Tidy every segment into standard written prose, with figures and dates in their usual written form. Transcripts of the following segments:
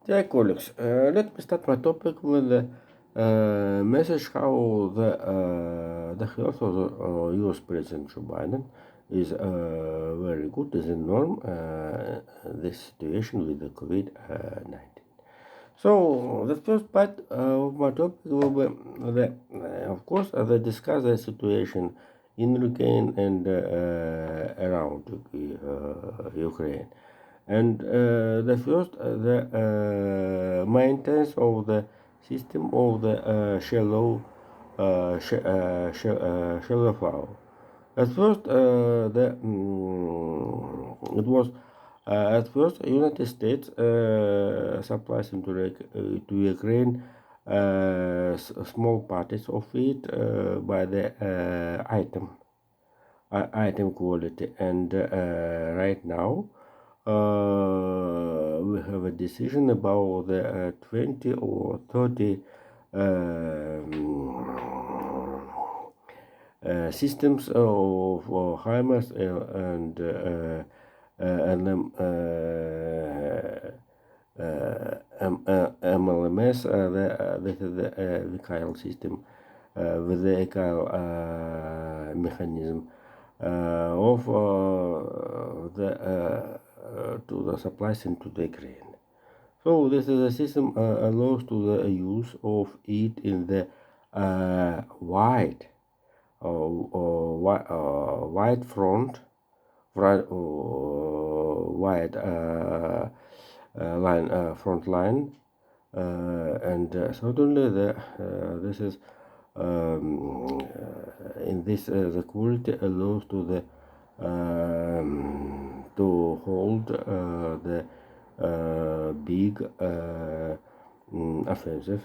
Dear colleagues, let me start my topic with the message how the health of the U.S. President Joe Biden is very good, is a norm this situation with the COVID-19. So the first part of my topic will be of course, they discuss the situation in Ukraine and around Ukraine. And the first, the maintenance of the system of the shallow flow. At first, it was at first United States supplies to Ukraine small parties of it by the item quality, and right now we have a decision about the 20 or 30 systems of HIMARS and MLMS. This is the Kyle system with the Kyle mechanism of the to the supplies into the Ukraine. So this is a system allows to the use of it in the wide front wide line front line, and certainly this is in this the quality allows to the to hold the big offensive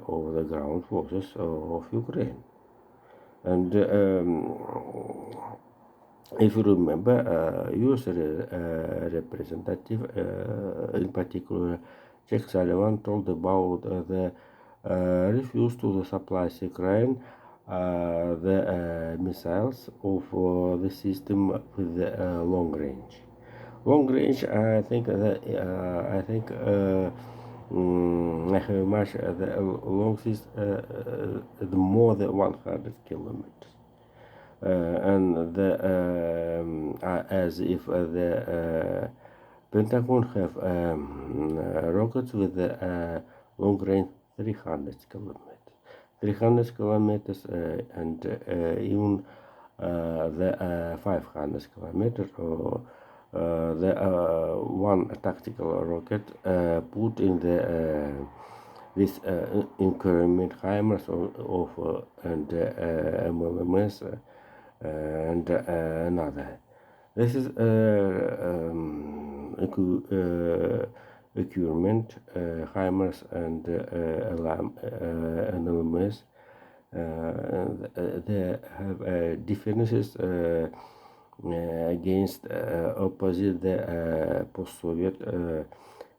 over the ground forces of Ukraine. And if you remember, U.S. representative, in particular, Jack Sullivan, told about the refuse to the supply Ukraine the missiles of the system with the long range. Long range, I think I have much the long system, more than 100 kilometers. And the as if the Pentagon have rockets with the long range 300 kilometers, and even the 500 kilometers, or the one tactical rocket put in the this increment HIMARS of and MLMS and another. This is equipment, HIMARS and LMS. They have differences against opposite the post-Soviet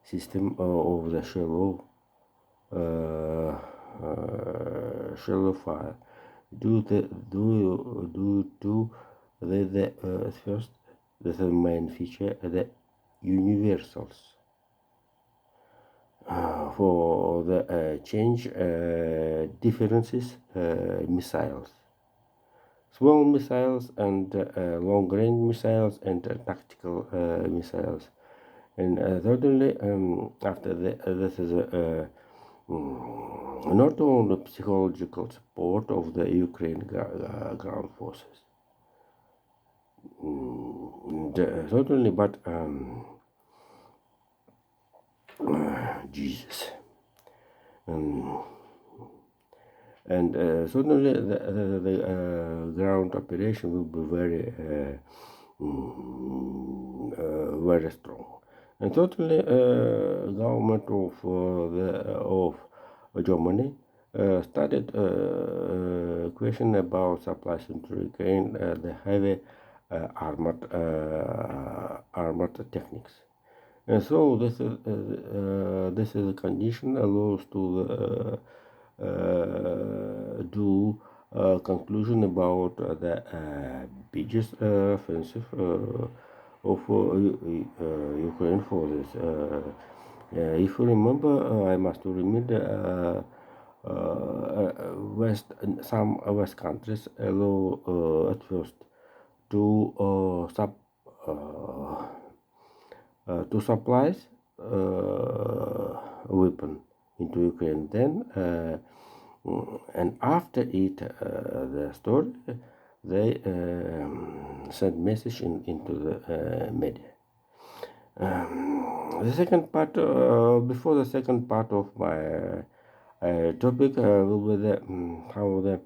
system of the shallow fire. Due to the first, the main feature, the universals for the change differences missiles, small missiles and long-range missiles and tactical missiles. And certainly after this is not only psychological support of the Ukraine ground forces, certainly, but Jesus, and certainly the ground operation will be very strong. And certainly, government of Germany started question about supplies into Ukraine the heavy armored techniques. And so this is a condition allows to do conclusion about the biggest offensive of Ukraine for this If you remember, I must remember some West countries allow at first to uh, to supplies weapon into Ukraine. Then and after it, the story, they send message into the media. The second part, before the second part of my topic, will be the how the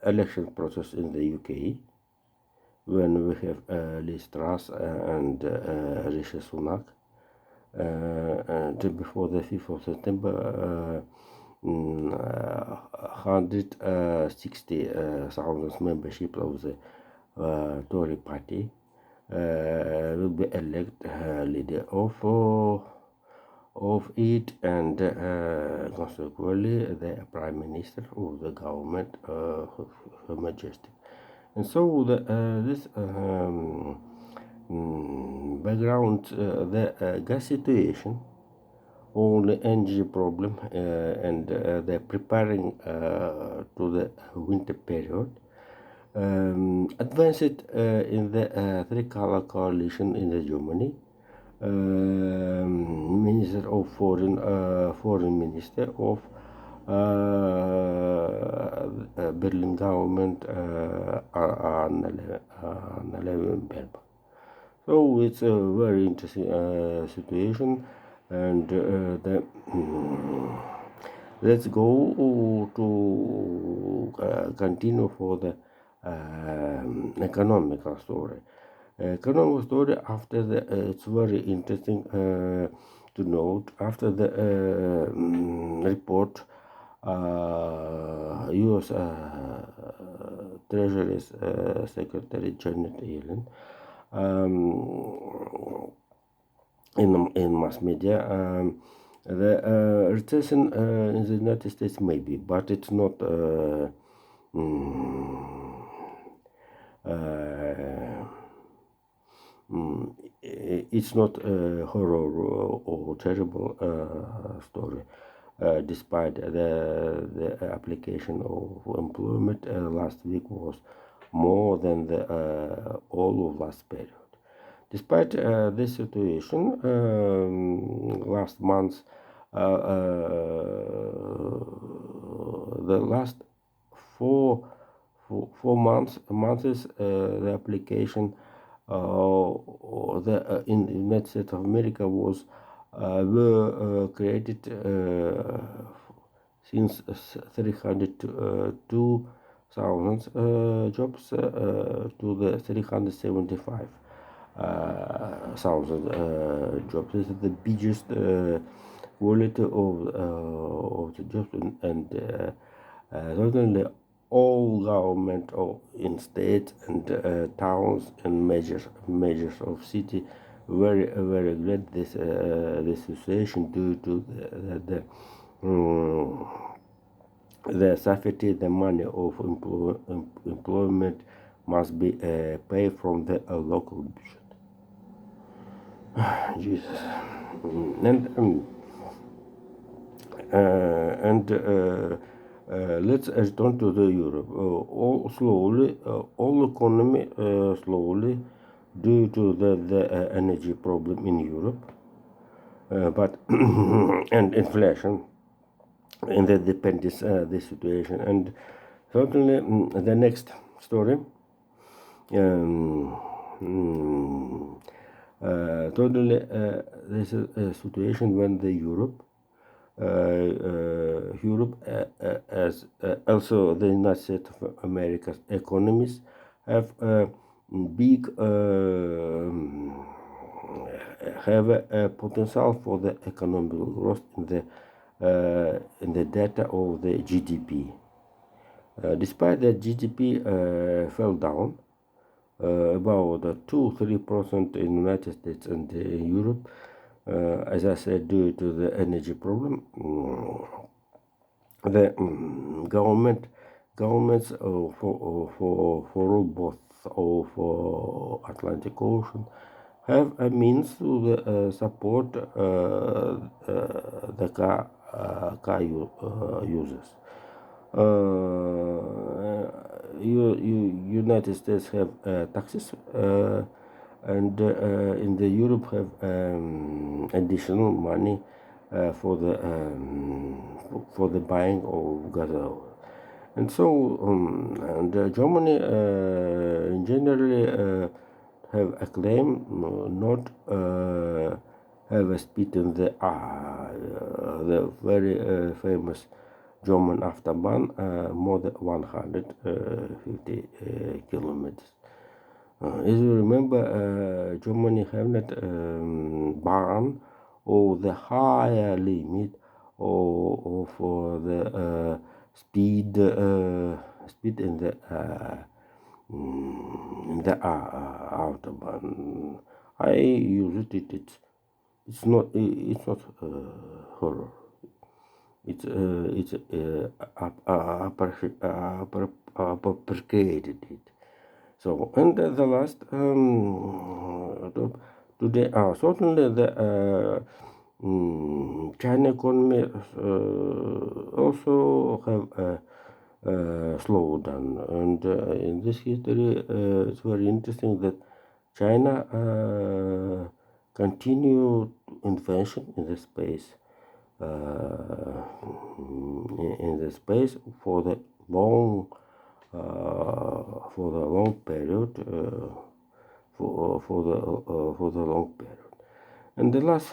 election process in the UK, when we have Liz Truss and Rishi Sunak, and before the 5th of September, 160,000 membership of the Tory party will be elect leader of it, and consequently the prime minister of the government, Her Majesty. And so this background, the gas situation, all the energy problem, and they're preparing to the winter period, advanced in the three-color coalition in the Germany. Minister of foreign minister of Berlin government, Annalena Baerbock. So it's a very interesting situation, and let's go to continue for the economical story. Economic story after the it's very interesting to note after the report. U.S. Treasury Secretary Janet Yellen in mass media, the recession in the United States maybe, but it's not it's not a horror or terrible story. Despite the application of employment last week was more than the all of last period. Despite this situation, last month, the last four months, the application in the United States of America was were created since 302,000 jobs to the 375,000 jobs. This is the biggest quality of the jobs, and certainly all government in states and towns and measures of city very glad this situation due to the safety, the money of employment must be paid from the local budget. Jesus. And let's return to the Europe. All economy slowly due to the energy problem in Europe, but and inflation, and that depends this situation. And certainly the next story. Totally, this is a situation when the Europe, as also the United States of America's economies have big have a potential for the economic growth in the data of the GDP. Despite that GDP fell down about 2-3% in United States and Europe, as I said, due to the energy problem. The governments for both of Atlantic Ocean have a means to support the car users. United States have taxes, and in the Europe have additional money for the buying of gas oil. And so, Germany in generally have a claim not have a speed in the very famous German Autobahn more than 150 kilometers. As you remember, Germany have not ban or the higher limit of the speed in the Autobahn. I used it. It's not horror. It's appreciated it. So, and the last today, certainly the China economy also have a slowdown, and in this history, it's very interesting that China continue invention in the space. In the space for the long period for the long period. And the last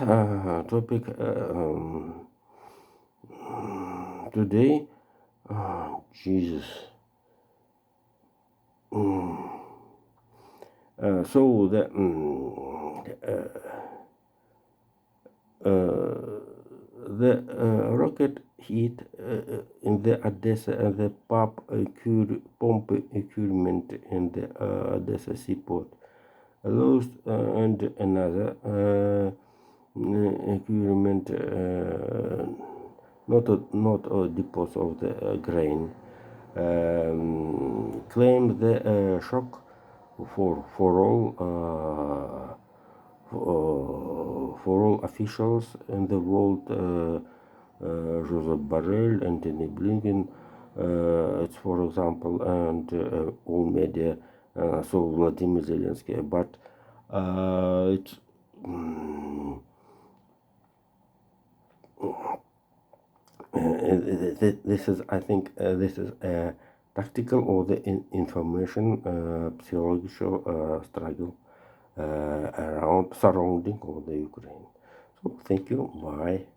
topic today, Jesus. So the rocket hit in the Odessa and the pump equipment in the Odessa seaport. Lost and another equipment, not a depot of the grain, claimed the shock for all officials in the world. Joseph Borrell, Antony Blinken, it's for example, and all media, so Vladimir Zelensky, but it's this is, I think, this is a tactical or the information psychological struggle surrounding all the Ukraine. So thank you. Bye.